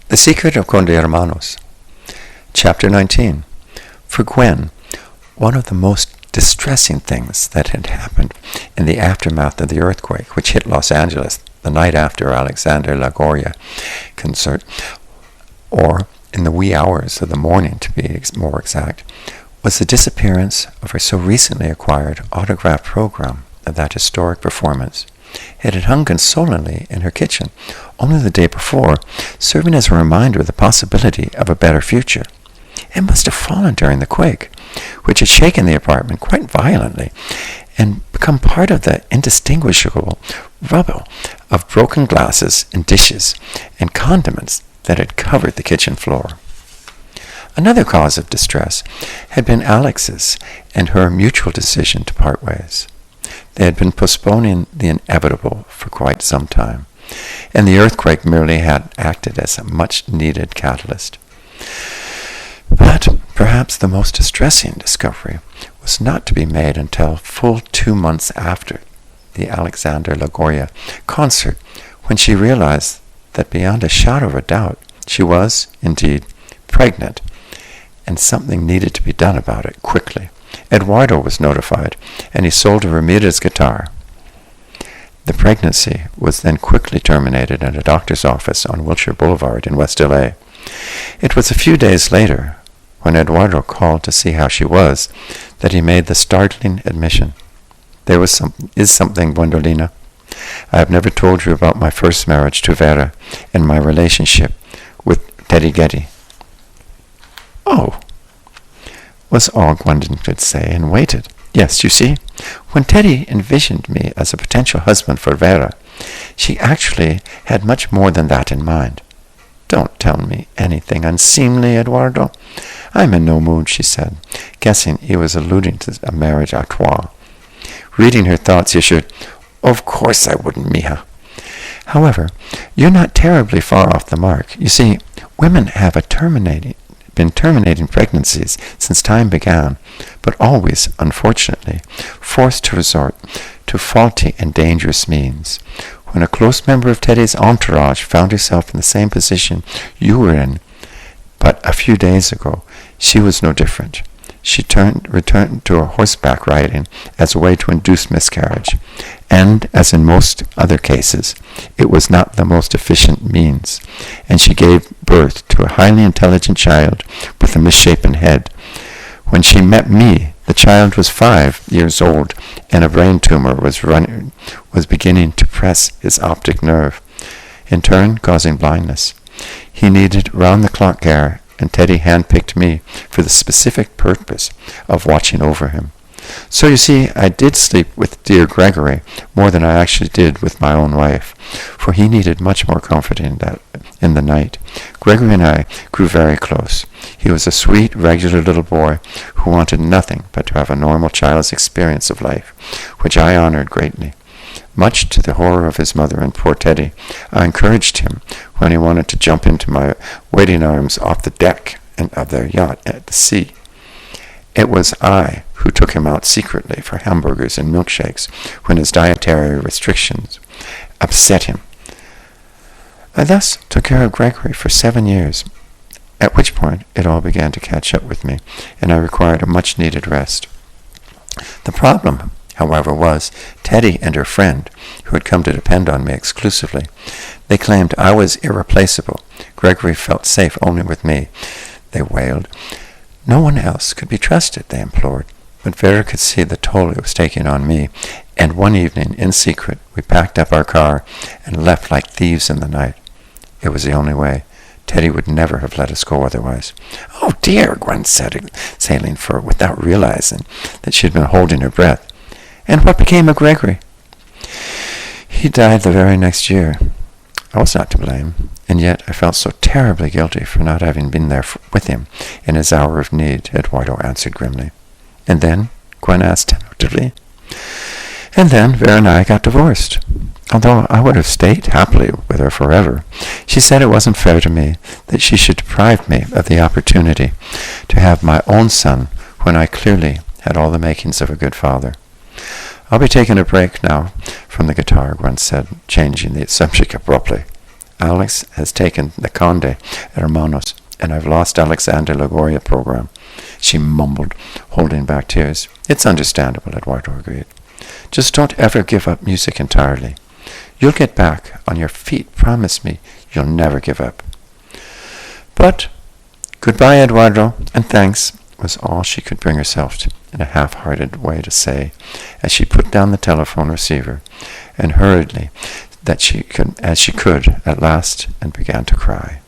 The Secret of Conde Hermanos. Chapter 19. For Gwen, one of the most distressing things that had happened in the aftermath of the earthquake which hit Los Angeles the night after Alexander Lagoya concert, or in the wee hours of the morning to be more exact, was the disappearance of her so recently acquired autograph program of that historic performance. It had hung consolingly in her kitchen only the day before, serving as a reminder of the possibility of a better future. It must have fallen during the quake, which had shaken the apartment quite violently and become part of the indistinguishable rubble of broken glasses and dishes and condiments that had covered the kitchen floor. Another cause of distress had been Alex's and her mutual decision to part ways. They had been postponing the inevitable for quite some time, and the earthquake merely had acted as a much-needed catalyst. But perhaps the most distressing discovery was not to be made until full 2 months after the Alexander Lagoya concert, when she realized that beyond a shadow of a doubt she was, indeed, pregnant, and something needed to be done about it quickly. Eduardo was notified, and he sold a Ramirez guitar. The pregnancy was then quickly terminated at a doctor's office on Wilshire Boulevard in West L.A. It was a few days later, when Eduardo called to see how she was, that he made the startling admission. There is something, Gwendolina. I have never told you about my first marriage to Vera and my relationship with Teddy Getty. Oh, was all Gwendolyn could say, and waited. Yes, you see, when Teddy envisioned me as a potential husband for Vera, she actually had much more than that in mind. Don't tell me anything unseemly, Eduardo. I'm in no mood, she said, guessing he was alluding to a marriage à trois. Reading her thoughts, he assured, Of course I wouldn't, mija. However, you're not terribly far off the mark. You see, women have been terminating pregnancies since time began, but always, unfortunately, forced to resort to faulty and dangerous means. When a close member of Teddy's entourage found herself in the same position you were in but a few days ago, she was no different. She returned to her horseback riding as a way to induce miscarriage, and, as in most other cases, it was not the most efficient means, and she gave birth to a highly intelligent child with a misshapen head. When she met me, the child was 5 years old, and a brain tumor was beginning to press his optic nerve, in turn causing blindness. He needed round-the-clock care, and Teddy handpicked me for the specific purpose of watching over him. So you see, I did sleep with dear Gregory more than I actually did with my own wife, for he needed much more comfort in the night. Gregory and I grew very close. He was a sweet, regular little boy who wanted nothing but to have a normal child's experience of life, which I honored greatly. Much to the horror of his mother and poor Teddy, I encouraged him when he wanted to jump into my waiting arms off the deck of their yacht at the sea. It was I who took him out secretly for hamburgers and milkshakes when his dietary restrictions upset him. I thus took care of Gregory for 7 years, at which point it all began to catch up with me, and I required a much-needed rest. The problem, however, was Teddy and her friend, who had come to depend on me exclusively. They claimed I was irreplaceable. Gregory felt safe only with me, they wailed. No one else could be trusted, they implored. But Vera could see the toll it was taking on me, and one evening, in secret, we packed up our car and left like thieves in the night. It was the only way. Teddy would never have let us go otherwise. Oh dear, Gwen said, sailing for without realizing that she had been holding her breath. And what became of Gregory? He died the very next year. I was not to blame, and yet I felt so terribly guilty for not having been there with him in his hour of need, Eduardo answered grimly. And then? Gwen asked tentatively. And then Vera and I got divorced. Although I would have stayed happily with her forever, she said it wasn't fair to me that she should deprive me of the opportunity to have my own son when I clearly had all the makings of a good father. I'll be taking a break now from the guitar, Gwen said, changing the subject abruptly. Alex has taken the Conde at Hermanos, and I've lost Alexander Lagoya program, she mumbled, holding back tears. It's understandable, Eduardo agreed. Just don't ever give up music entirely. You'll get back on your feet. Promise me you'll never give up. But goodbye, Eduardo, and thanks, was all she could bring herself to, in a half-hearted way to say, as she put down the telephone receiver and hurriedly as she could at last and began to cry.